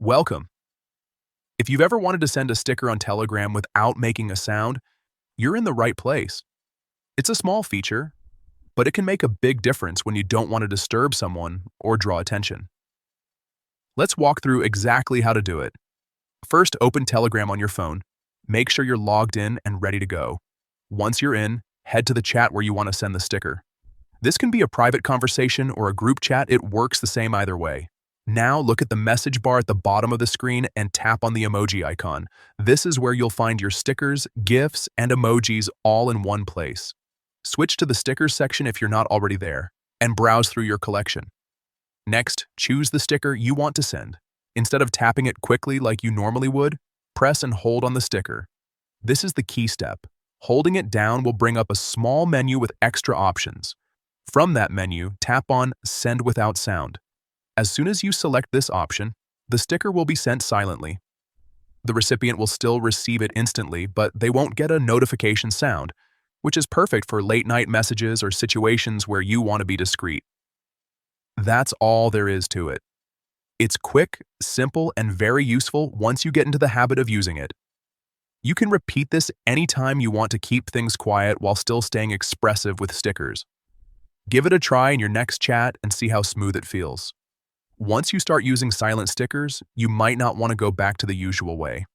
Welcome. If you've ever wanted to send a sticker on Telegram without making a sound, you're in the right place. It's a small feature, but it can make a big difference when you don't want to disturb someone or draw attention. Let's walk through exactly how to do it. First, open Telegram on your phone. Make sure you're logged in and ready to go. Once you're in, head to the chat where you want to send the sticker. This can be a private conversation or a group chat. It works the same either way. Now look at the message bar at the bottom of the screen and tap on the emoji icon. This is where you'll find your stickers, GIFs, and emojis all in one place. Switch to the stickers section if you're not already there, and browse through your collection. Next, choose the sticker you want to send. Instead of tapping it quickly like you normally would, press and hold on the sticker. This is the key step. Holding it down will bring up a small menu with extra options. From that menu, tap on Send Without Sound. As soon as you select this option, the sticker will be sent silently. The recipient will still receive it instantly, but they won't get a notification sound, which is perfect for late-night messages or situations where you want to be discreet. That's all there is to it. It's quick, simple, and very useful once you get into the habit of using it. You can repeat this anytime you want to keep things quiet while still staying expressive with stickers. Give it a try in your next chat and see how smooth it feels. Once you start using silent stickers, you might not want to go back to the usual way.